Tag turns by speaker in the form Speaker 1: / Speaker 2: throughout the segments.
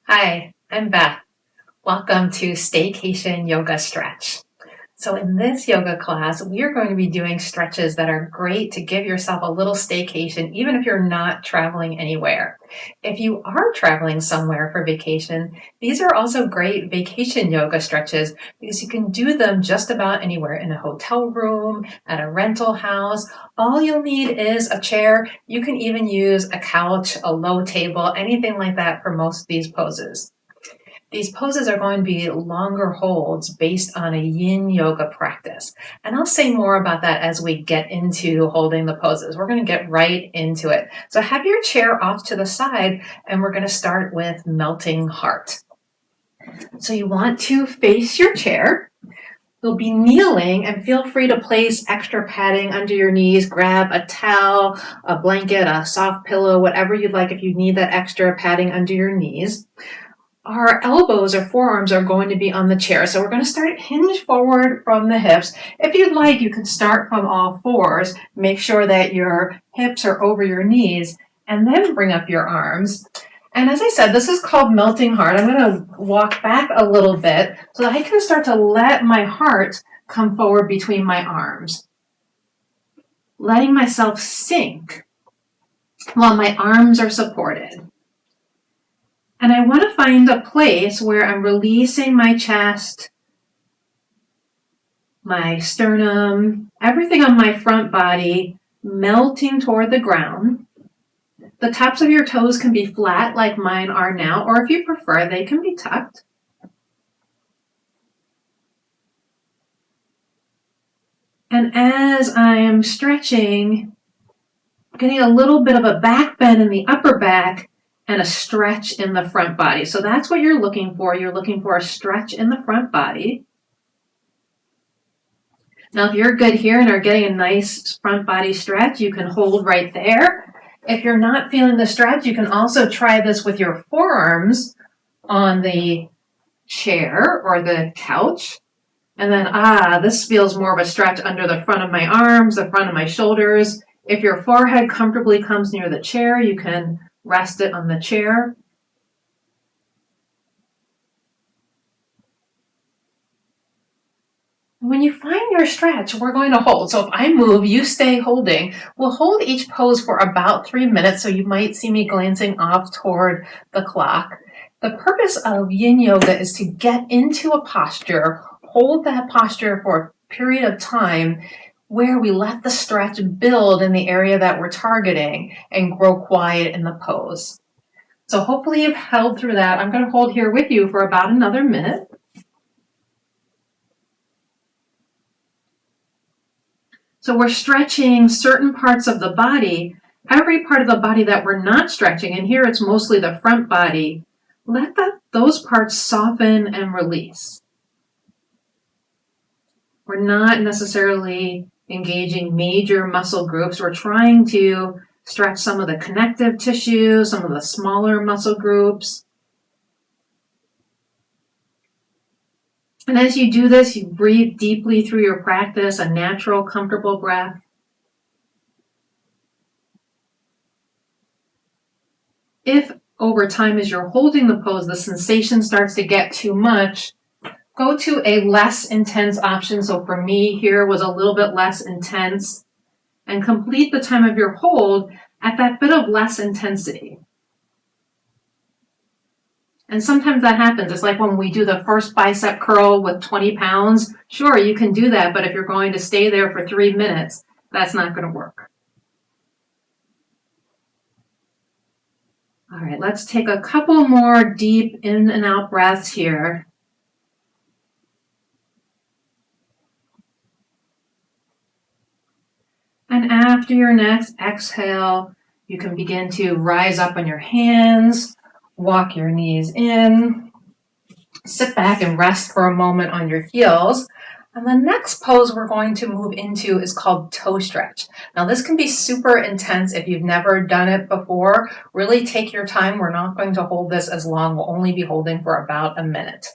Speaker 1: Hi, I'm Beth. Welcome to Staycation Yoga Stretch. So in this yoga class, we are going to be doing stretches that are great to give yourself a little staycation, even if you're not traveling anywhere. If you are traveling somewhere for vacation, these are also great vacation yoga stretches because you can do them just about anywhere, in a hotel room, at a rental house. All you'll need is a chair. You can even use a couch, a low table, anything like that for most of these poses. These poses are going to be longer holds based on a yin yoga practice. And I'll say more about that as we get into holding the poses. We're going to get right into it. So have your chair off to the side, and we're going to start with melting heart. So you want to face your chair. You'll be kneeling, and feel free to place extra padding under your knees. Grab a towel, a blanket, a soft pillow, whatever you'd like if you need that extra padding under your knees. Our elbows or forearms are going to be on the chair. So we're going to start hinge forward from the hips. If you'd like, you can start from all fours. Make sure that your hips are over your knees, and then bring up your arms. And as I said, this is called melting heart. I'm going to walk back a little bit so that I can start to let my heart come forward between my arms. Letting myself sink while my arms are supported. And I want to find a place where I'm releasing my chest, my sternum, everything on my front body, melting toward the ground. The tops of your toes can be flat like mine are now, or if you prefer, they can be tucked. And as I am stretching, getting a little bit of a back bend in the upper back, and a stretch in the front body. So that's what you're looking for. You're looking for a stretch in the front body. Now, if you're good here and are getting a nice front body stretch, you can hold right there. If you're not feeling the stretch, you can also try this with your forearms on the chair or the couch. And then, this feels more of a stretch under the front of my arms, the front of my shoulders. If your forehead comfortably comes near the chair, you can rest it on the chair. When you find your stretch, we're going to hold. So if I move, you stay holding. We'll hold each pose for about 3 minutes, so you might see me glancing off toward the clock. The purpose of yin yoga is to get into a posture, hold that posture for a period of time where we let the stretch build in the area that we're targeting and grow quiet in the pose. So hopefully you've held through that. I'm going to hold here with you for about another minute. So we're stretching certain parts of the body. Every part of the body that we're not stretching, and here it's mostly the front body, let those parts soften and release. We're not necessarily engaging major muscle groups. We're trying to stretch some of the connective tissue, some of the smaller muscle groups. And as you do this, you breathe deeply through your practice, a natural, comfortable breath. If over time, as you're holding the pose, the sensation starts to get too much, go to a less intense option. So for me, here was a little bit less intense, and complete the time of your hold at that bit of less intensity. And sometimes that happens. It's like when we do the first bicep curl with 20 pounds. Sure, you can do that, but if you're going to stay there for 3 minutes, that's not going to work. All right, let's take a couple more deep in and out breaths here. And after your next exhale, you can begin to rise up on your hands, walk your knees in, sit back and rest for a moment on your heels. And the next pose we're going to move into is called toe stretch. Now this can be super intense if you've never done it before. Really take your time. We're not going to hold this as long. We'll only be holding for about a minute.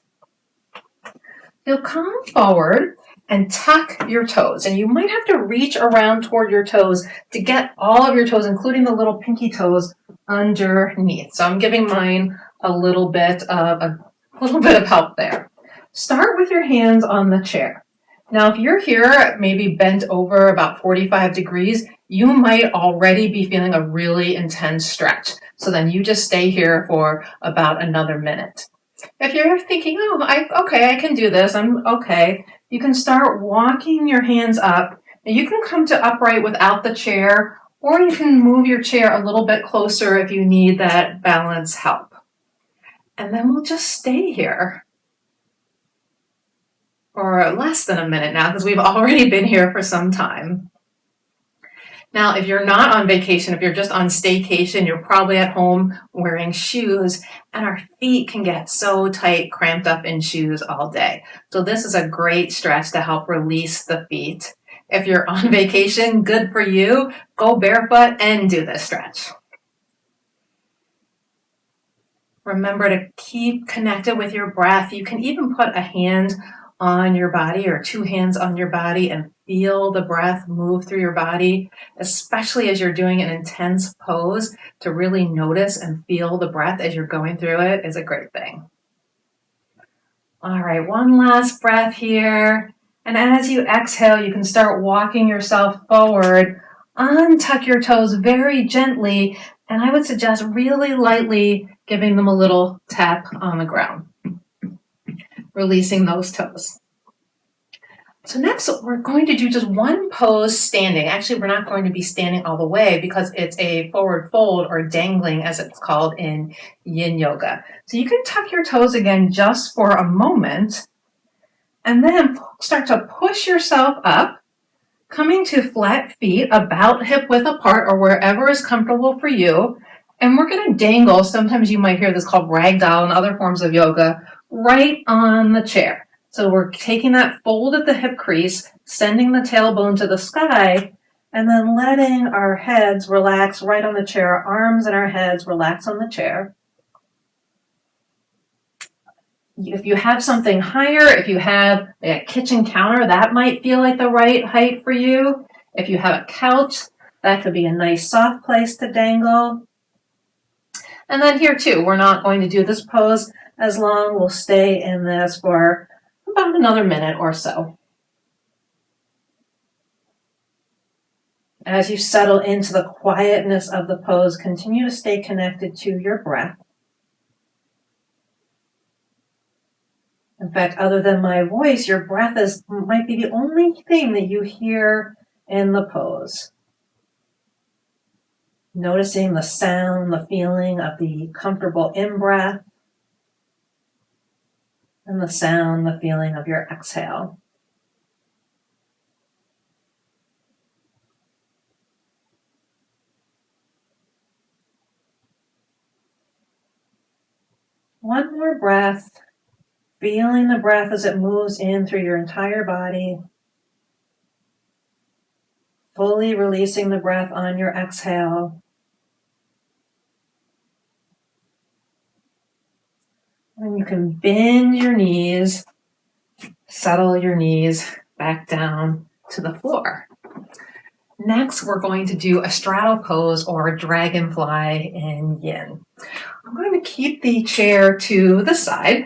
Speaker 1: You'll come forward and tuck your toes. And you might have to reach around toward your toes to get all of your toes, including the little pinky toes, underneath. So I'm giving mine a little bit of help there. Start with your hands on the chair. Now, if you're here, maybe bent over about 45 degrees, you might already be feeling a really intense stretch. So then you just stay here for about another minute. If you're thinking, okay, I can do this, I'm okay, you can start walking your hands up. And you can come to upright without the chair, or you can move your chair a little bit closer if you need that balance help. And then we'll just stay here for less than a minute now because we've already been here for some time. Now, if you're not on vacation, if you're just on staycation, you're probably at home wearing shoes, and our feet can get so tight, cramped up in shoes all day. So this is a great stretch to help release the feet. If you're on vacation, good for you. Go barefoot and do this stretch. Remember to keep connected with your breath. You can even put a hand on your body or two hands on your body and feel the breath move through your body, especially as you're doing an intense pose. To really notice and feel the breath as you're going through it is a great thing. All right, one last breath here. And as you exhale, you can start walking yourself forward. Untuck your toes very gently, and I would suggest really lightly giving them a little tap on the ground. Releasing those toes. So next, we're going to do just one pose standing. Actually, we're not going to be standing all the way because it's a forward fold, or dangling as it's called in yin yoga. So you can tuck your toes again just for a moment, and then start to push yourself up, coming to flat feet about hip width apart or wherever is comfortable for you. And we're going to dangle, sometimes you might hear this called ragdoll and other forms of yoga, right on the chair. So we're taking that fold at the hip crease, sending the tailbone to the sky, and then letting our heads relax right on the chair. Our arms and our heads relax on the chair. If you have something higher, if you have a kitchen counter, that might feel like the right height for you. If you have a couch, that could be a nice soft place to dangle. And then here too, we're not going to do this pose as long. We'll stay in this for about another minute or so. As you settle into the quietness of the pose, continue to stay connected to your breath. In fact, other than my voice, your breath might be the only thing that you hear in the pose. Noticing the sound, the feeling of the comfortable in-breath, and the sound, the feeling of your exhale. One more breath, feeling the breath as it moves in through your entire body, fully releasing the breath on your exhale. And you can bend your knees, settle your knees back down to the floor. Next, we're going to do a straddle pose or dragonfly in yin. I'm going to keep the chair to the side,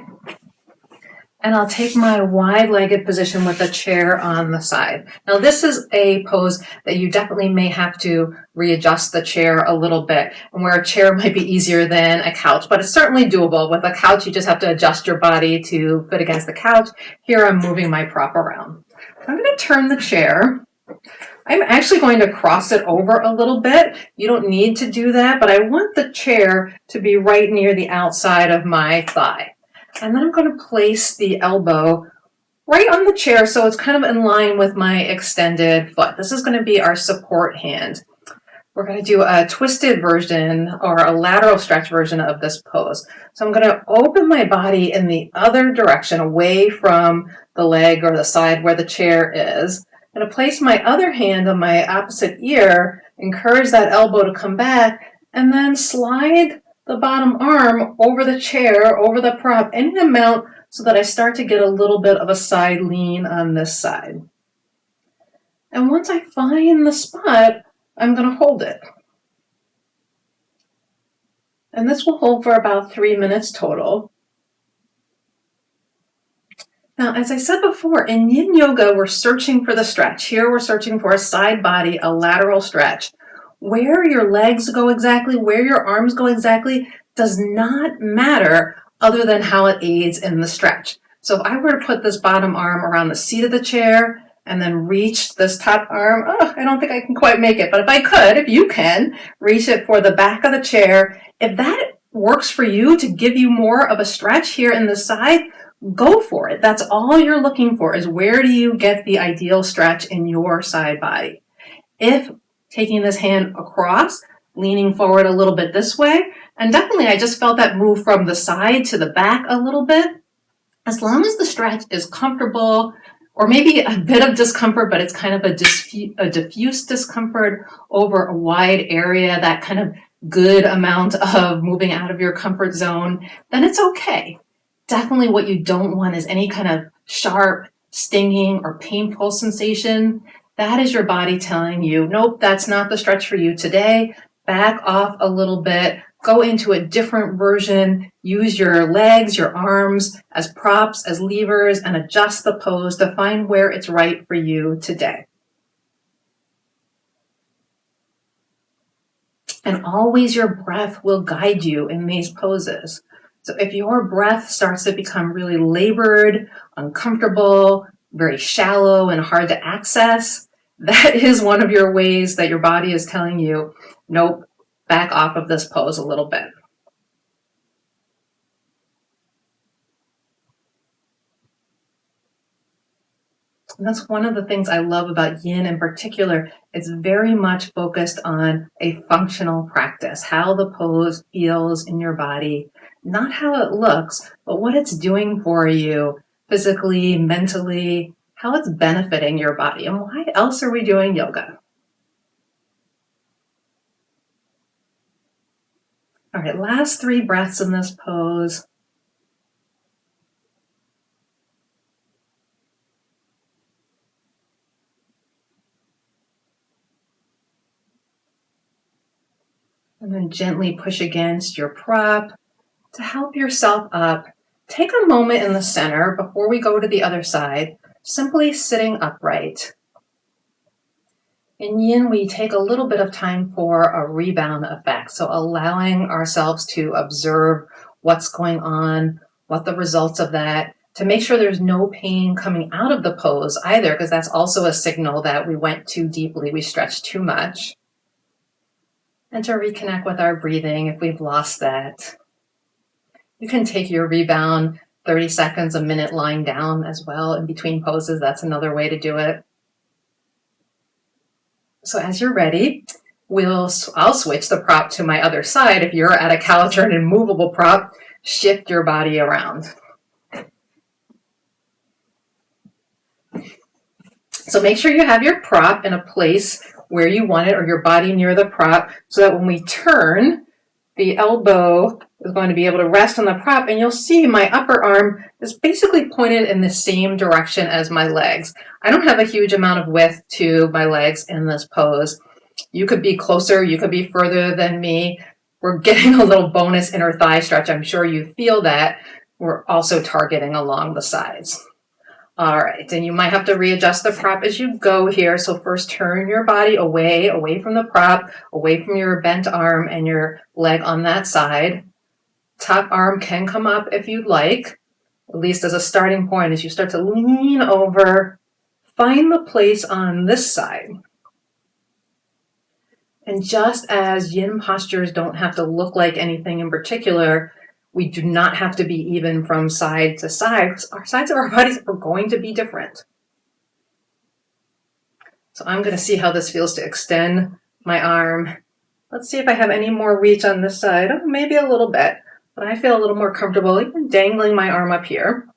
Speaker 1: and I'll take my wide-legged position with the chair on the side. Now, this is a pose that you definitely may have to readjust the chair a little bit, and where a chair might be easier than a couch, but it's certainly doable. With a couch, you just have to adjust your body to fit against the couch. Here, I'm moving my prop around. I'm going to turn the chair. I'm actually going to cross it over a little bit. You don't need to do that, but I want the chair to be right near the outside of my thigh. And then I'm going to place the elbow right on the chair so it's kind of in line with my extended foot. This is going to be our support hand. We're going to do a twisted version or a lateral stretch version of this pose. So I'm going to open my body in the other direction, away from the leg or the side where the chair is. I'm going to place my other hand on my opposite ear, encourage that elbow to come back, and then slide the bottom arm over the chair, over the prop, any amount so that I start to get a little bit of a side lean on this side. And once I find the spot, I'm going to hold it. And this will hold for about 3 minutes total. Now, as I said before, in yin yoga, we're searching for the stretch. Here we're searching for a side body, a lateral stretch. Where your legs go exactly, where your arms go exactly, does not matter other than how it aids in the stretch. So if I were to put this bottom arm around the seat of the chair and then reach this top arm, I don't think I can quite make it, but if I could, if you can, reach it for the back of the chair. If that works for you to give you more of a stretch here in the side, go for it. That's all you're looking for, is where do you get the ideal stretch in your side body. If taking this hand across, leaning forward a little bit this way, and definitely I just felt that move from the side to the back a little bit. As long as the stretch is comfortable, or maybe a bit of discomfort, but it's kind of a diffuse discomfort over a wide area, that kind of good amount of moving out of your comfort zone, then it's okay. Definitely what you don't want is any kind of sharp, stinging, or painful sensation. That is your body telling you, nope, that's not the stretch for you today. Back off a little bit. Go into a different version. Use your legs, your arms as props, as levers, and adjust the pose to find where it's right for you today. And always your breath will guide you in these poses. So if your breath starts to become really labored, uncomfortable, very shallow, and hard to access, that is one of your ways that your body is telling you, nope, back off of this pose a little bit. And that's one of the things I love about yin in particular. It's very much focused on a functional practice, how the pose feels in your body, not how it looks, but what it's doing for you physically, mentally, how it's benefiting your body. And why else are we doing yoga? All right, last 3 breaths in this pose. And then gently push against your prop to help yourself up. Take a moment in the center before we go to the other side, simply sitting upright. In yin, we take a little bit of time for a rebound effect, so allowing ourselves to observe what's going on, what the results of that, to make sure there's no pain coming out of the pose either, because that's also a signal that we went too deeply, we stretched too much. And to reconnect with our breathing if we've lost that. You can take your rebound 30 seconds, a minute lying down as well in between poses. That's another way to do it. So as you're ready, I'll switch the prop to my other side. If you're at a couch or an immovable prop, shift your body around. So make sure you have your prop in a place where you want it, or your body near the prop, so that when we turn, the elbow is going to be able to rest on the prop, and you'll see my upper arm is basically pointed in the same direction as my legs. I don't have a huge amount of width to my legs in this pose. You could be closer, you could be further than me. We're getting a little bonus inner thigh stretch. I'm sure you feel that. We're also targeting along the sides. All right, and you might have to readjust the prop as you go here. So first turn your body away from the prop, away from your bent arm and your leg on that side. Top arm can come up if you'd like, at least as a starting point. As you start to lean over, find the place on this side. And just as yin postures don't have to look like anything in particular, we do not have to be even from side to side. Our sides of our bodies are going to be different. So I'm going to see how this feels to extend my arm. Let's see if I have any more reach on this side. Oh, maybe a little bit, but I feel a little more comfortable even dangling my arm up here.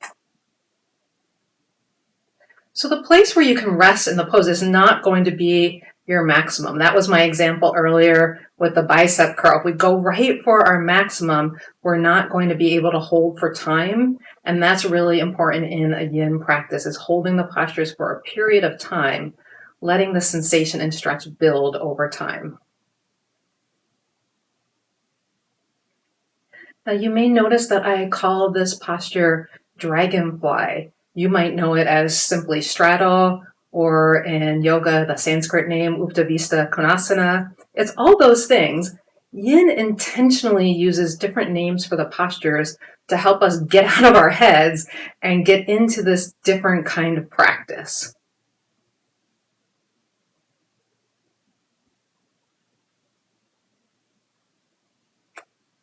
Speaker 1: So the place where you can rest in the pose is not going to be your maximum. That was my example earlier with the bicep curl. If we go right for our maximum, we're not going to be able to hold for time. And that's really important in a yin practice, is holding the postures for a period of time, letting the sensation and stretch build over time. Now you may notice that I call this posture Dragonfly. You might know it as simply straddle, or in yoga, the Sanskrit name, Uttanasta Konasana. It's all those things. Yin intentionally uses different names for the postures to help us get out of our heads and get into this different kind of practice.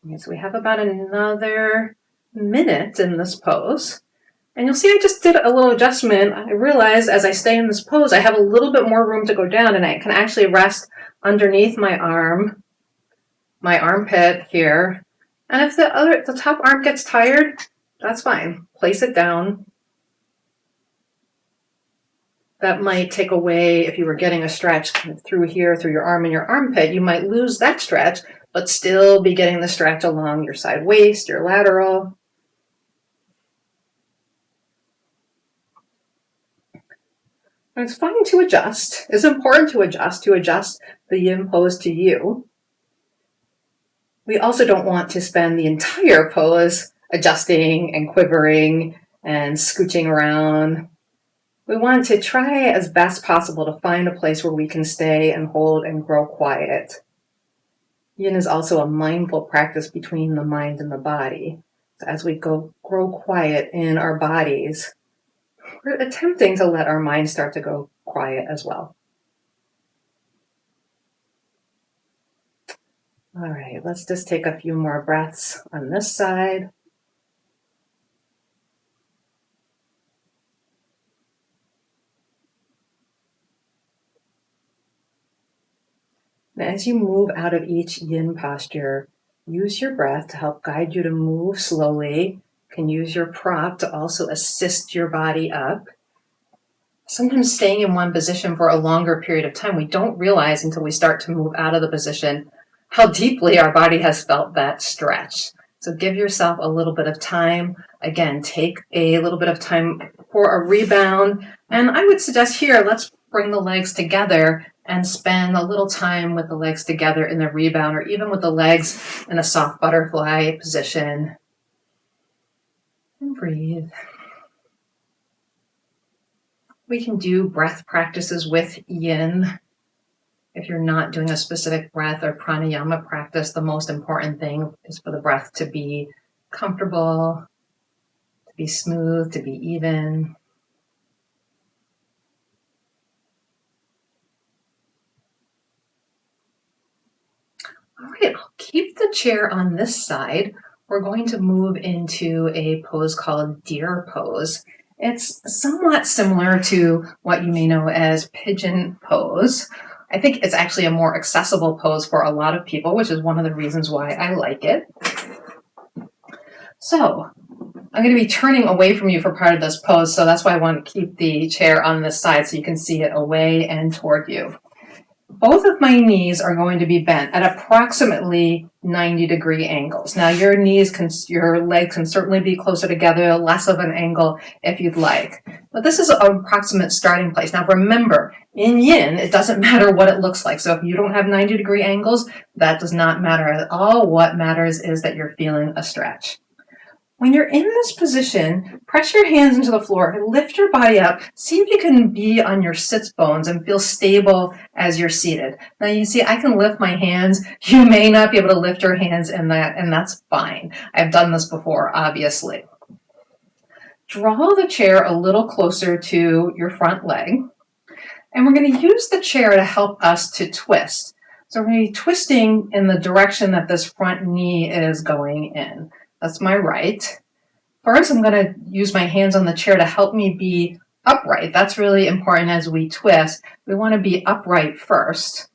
Speaker 1: Okay, so we have about another minute in this pose. And you'll see I just did a little adjustment. I realized as I stay in this pose, I have a little bit more room to go down, and I can actually rest underneath my arm, my armpit here. And if the top arm gets tired, that's fine. Place it down. That might take away, if you were getting a stretch through here, through your arm and your armpit, you might lose that stretch, but still be getting the stretch along your side waist, your lateral. And it's fine to adjust. It's important to adjust the yin pose to you. We also don't want to spend the entire pose adjusting and quivering and scooching around. We want to try as best possible to find a place where we can stay and hold and grow quiet. Yin is also a mindful practice between the mind and the body. So as we grow quiet in our bodies, we're attempting to let our mind start to go quiet as well. All right, let's just take a few more breaths on this side. And as you move out of each yin posture, use your breath to help guide you to move slowly. You can use your prop to also assist your body up. Sometimes staying in one position for a longer period of time, we don't realize until we start to move out of the position how deeply our body has felt that stretch. So give yourself a little bit of time. Again, take a little bit of time for a rebound. And I would suggest here, let's bring the legs together and spend a little time with the legs together in the rebound, or even with the legs in a soft butterfly position. And breathe. We can do breath practices with yin. If you're not doing a specific breath or pranayama practice, the most important thing is for the breath to be comfortable, to be smooth, to be even. All right, I'll keep the chair on this side. We're going to move into a pose called deer pose. It's somewhat similar to what you may know as pigeon pose. I think it's actually a more accessible pose for a lot of people, which is one of the reasons why I like it. So I'm going to be turning away from you for part of this pose, so that's why I want to keep the chair on this side so you can see it away and toward you. Both of my knees are going to be bent at approximately 90-degree angles. Now your legs can certainly be closer together, less of an angle if you'd like. But this is an approximate starting place. Now remember, in yin, it doesn't matter what it looks like. So if you don't have 90-degree angles, that does not matter at all. What matters is that you're feeling a stretch. When you're in this position, press your hands into the floor, lift your body up, see if you can be on your sits bones and feel stable as you're seated. Now you see I can lift my hands. You may not be able to lift your hands in that, and that's fine. I've done this before, obviously. Draw the chair a little closer to your front leg, and we're going to use the chair to help us to twist. So we're going to be twisting in the direction that this front knee is going in. That's my right. First, I'm going to use my hands on the chair to help me be upright. That's really important as we twist. We want to be upright first.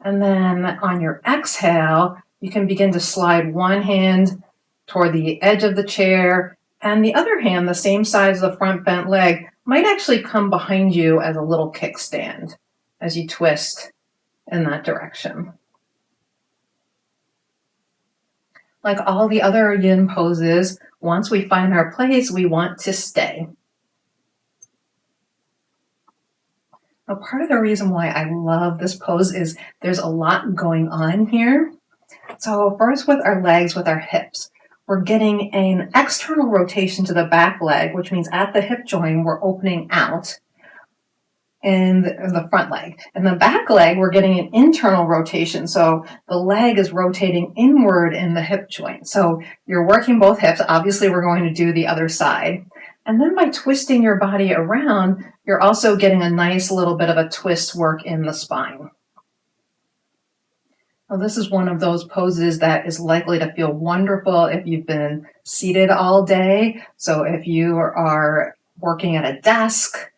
Speaker 1: And then on your exhale, you can begin to slide one hand toward the edge of the chair, and the other hand, the same size of the front bent leg, might actually come behind you as a little kickstand as you twist in that direction. Like all the other yin poses, once we find our place, we want to stay. Now, part of the reason why I love this pose is there's a lot going on here. So first with our legs, with our hips, we're getting an external rotation to the back leg, which means at the hip joint, we're opening out in the front leg. And the back leg, we're getting an internal rotation. So the leg is rotating inward in the hip joint. So you're working both hips. Obviously, we're going to do the other side. And then by twisting your body around, you're also getting a nice little bit of a twist work in the spine. Now, this is one of those poses that is likely to feel wonderful if you've been seated all day. So if you are working at a desk,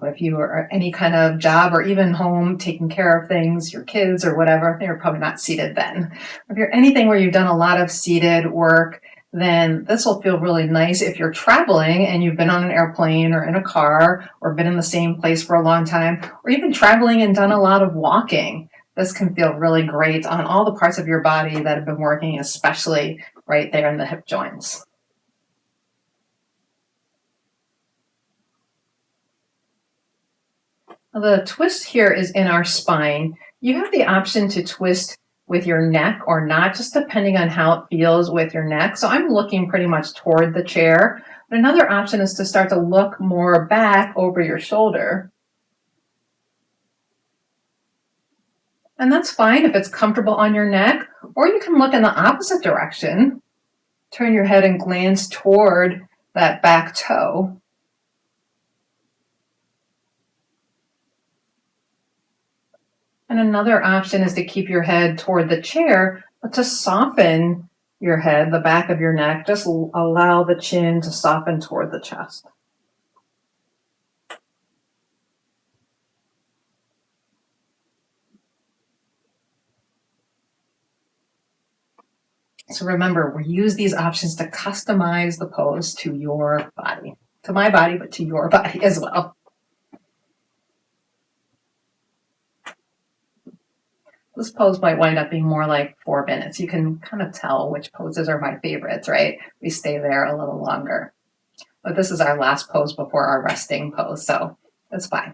Speaker 1: if you are any kind of job or even home taking care of things, your kids or whatever, you're probably not seated then. If you're anything where you've done a lot of seated work, then this will feel really nice. If you're traveling and you've been on an airplane or in a car or been in the same place for a long time, or even traveling and done a lot of walking, this can feel really great on all the parts of your body that have been working, especially right there in the hip joints. The twist here is in our spine. You have the option to twist with your neck or not, just depending on how it feels with your neck. So I'm looking pretty much toward the chair. But another option is to start to look more back over your shoulder. And that's fine if it's comfortable on your neck, or you can look in the opposite direction. Turn your head and glance toward that back toe. And another option is to keep your head toward the chair, but to soften your head, the back of your neck, just allow the chin to soften toward the chest. So remember, we use these options to customize the pose to your body, to my body, but to your body as well. This pose might wind up being more like 4 minutes. You can kind of tell which poses are my favorites, right? We stay there a little longer. But this is our last pose before our resting pose, so that's fine.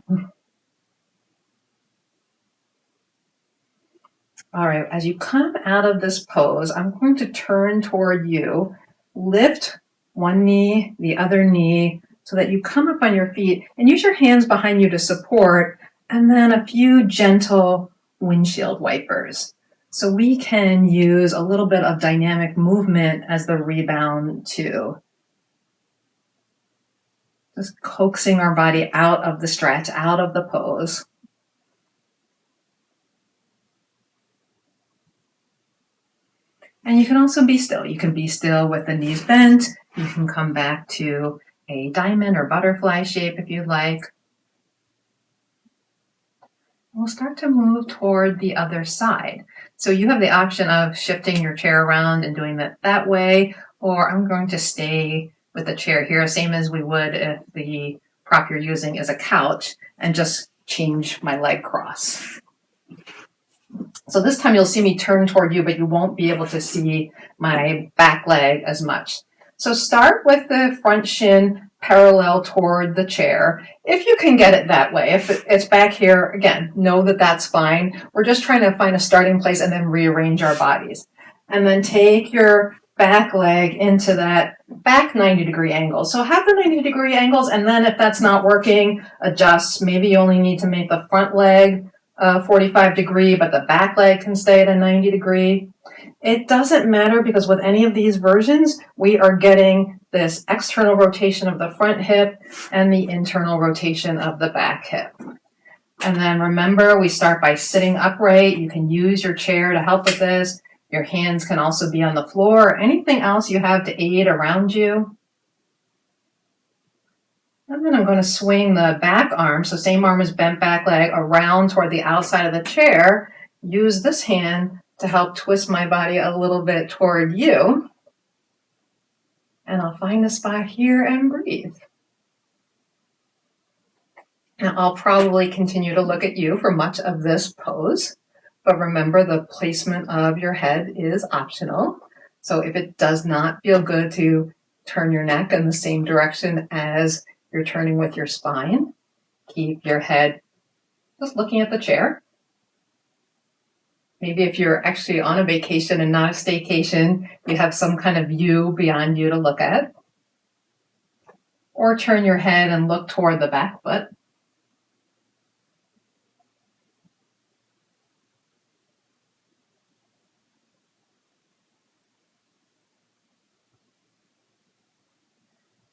Speaker 1: All right, as you come out of this pose, I'm going to turn toward you, lift one knee, the other knee, so that you come up on your feet and use your hands behind you to support, and then a few gentle windshield wipers. So we can use a little bit of dynamic movement as the rebound too. Just coaxing our body out of the stretch, out of the pose. And you can also be still. You can be still with the knees bent. You can come back to a diamond or butterfly shape if you'd like. We'll start to move toward the other side. So you have the option of shifting your chair around and doing it that way, or I'm going to stay with the chair here, same as we would if the prop you're using is a couch, and just change my leg cross. So this time you'll see me turn toward you, but you won't be able to see my back leg as much. So start with the front shin parallel toward the chair, if you can get it that way. If it's back here, again, know that that's fine. We're just trying to find a starting place and then rearrange our bodies. And then take your back leg into that back 90-degree angle. So have the 90-degree angles, and then if that's not working, adjust. Maybe you only need to make the front leg 45-degree, but the back leg can stay at a 90-degree. It doesn't matter, because with any of these versions, we are getting this external rotation of the front hip and the internal rotation of the back hip. And then remember, we start by sitting upright. You can use your chair to help with this. Your hands can also be on the floor, or anything else you have to aid around you. And then I'm going to swing the back arm, so same arm as bent back leg, around toward the outside of the chair. Use this hand to help twist my body a little bit toward you. And I'll find a spot here and breathe. Now I'll probably continue to look at you for much of this pose, but remember, the placement of your head is optional. So if it does not feel good to turn your neck in the same direction as you're turning with your spine, keep your head just looking at the chair. Maybe if you're actually on a vacation and not a staycation, you have some kind of view beyond you to look at. Or turn your head and look toward the back foot.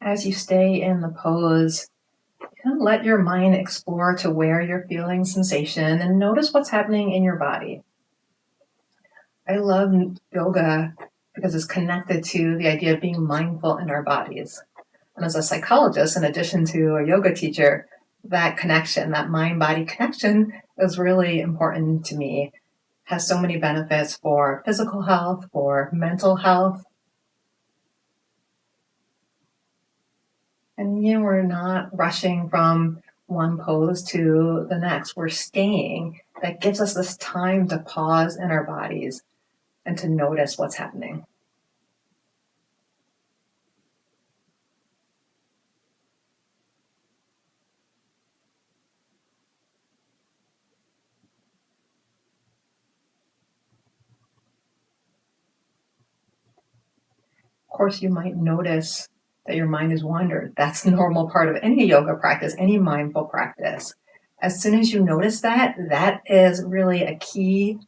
Speaker 1: As you stay in the pose, you can let your mind explore to where you're feeling sensation and notice what's happening in your body. I love yoga because it's connected to the idea of being mindful in our bodies. And as a psychologist, in addition to a yoga teacher, that connection, that mind-body connection is really important to me. It has so many benefits for physical health, for mental health. And we're not rushing from one pose to the next. We're staying. That gives us this time to pause in our bodies and to notice what's happening. Of course, you might notice that your mind has wandered. That's the normal part of any yoga practice, any mindful practice. As soon as you notice that, that is really a key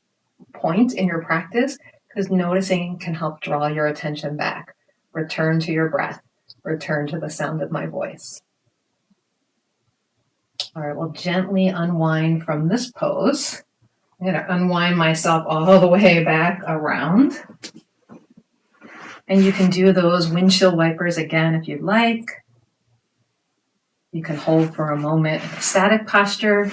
Speaker 1: point in your practice, because noticing can help draw your attention back. Return to your breath. Return to the sound of my voice. All right, we'll gently unwind from this pose. I'm going to unwind myself all the way back around. And you can do those windshield wipers again if you'd like. You can hold for a moment in a static posture.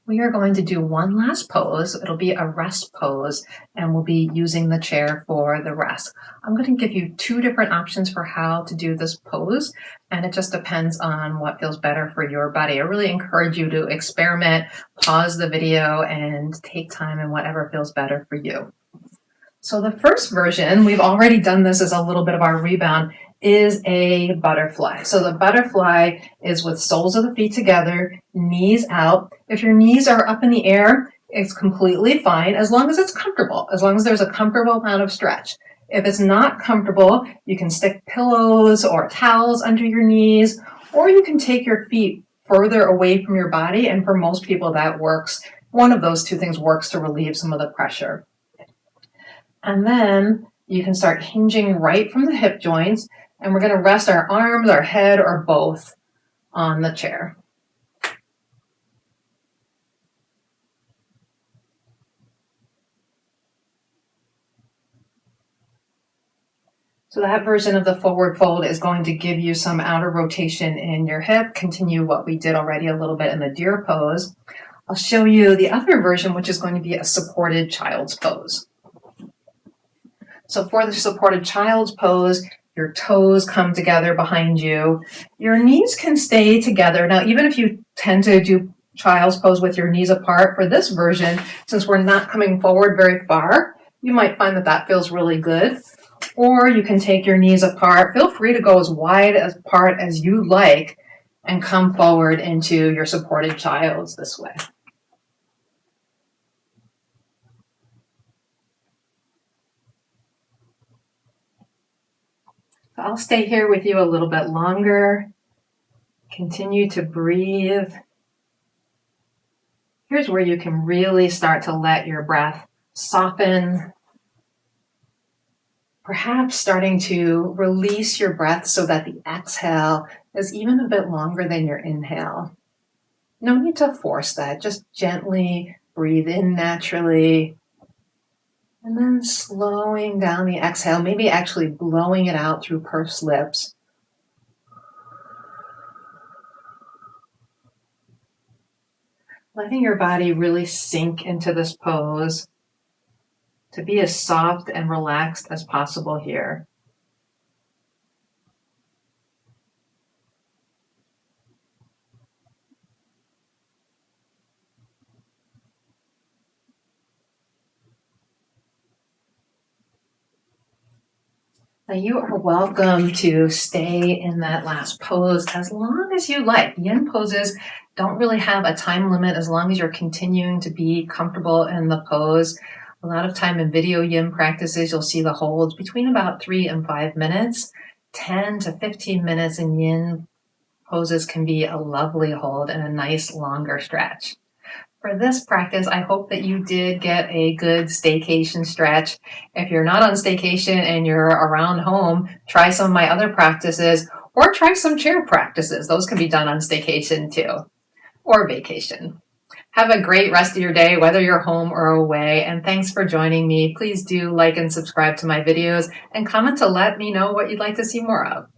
Speaker 1: We are going to do one last pose. It'll be a rest pose, and we'll be using the chair for the rest. I'm going to give you two different options for how to do this pose, and it just depends on what feels better for your body. I really encourage you to experiment, pause the video, and take time in whatever feels better for you. So the first version, we've already done this as a little bit of our rebound, is a butterfly. So the butterfly is with soles of the feet together, knees out. If your knees are up in the air, it's completely fine as long as it's comfortable, as long as there's a comfortable amount of stretch. If it's not comfortable, you can stick pillows or towels under your knees, or you can take your feet further away from your body. And for most people that works. One of those two things works to relieve some of the pressure. And then you can start hinging right from the hip joints, and we're going to rest our arms, our head, or both on the chair. So that version of the forward fold is going to give you some outer rotation in your hip, continue what we did already a little bit in the deer pose. I'll show you the other version, which is going to be a supported child's pose. So for the supported child's pose, your toes come together behind you. Your knees can stay together. Now, even if you tend to do child's pose with your knees apart, for this version, since we're not coming forward very far, you might find that that feels really good. Or you can take your knees apart. Feel free to go as wide apart as you like and come forward into your supported child's this way. I'll stay here with you a little bit longer. Continue to breathe. Here's where you can really start to let your breath soften. Perhaps starting to release your breath so that the exhale is even a bit longer than your inhale. No need to force that. Just gently breathe in naturally. And then slowing down the exhale, maybe actually blowing it out through pursed lips. Letting your body really sink into this pose to be as soft and relaxed as possible here. Now you are welcome to stay in that last pose as long as you like. Yin poses don't really have a time limit as long as you're continuing to be comfortable in the pose. A lot of time in video yin practices, you'll see the holds between about 3 and 5 minutes. 10 to 15 minutes in yin poses can be a lovely hold and a nice longer stretch. For this practice, I hope that you did get a good staycation stretch. If you're not on staycation and you're around home, try some of my other practices or try some chair practices. Those can be done on staycation too, or vacation. Have a great rest of your day, whether you're home or away, and thanks for joining me. Please do like and subscribe to my videos and comment to let me know what you'd like to see more of.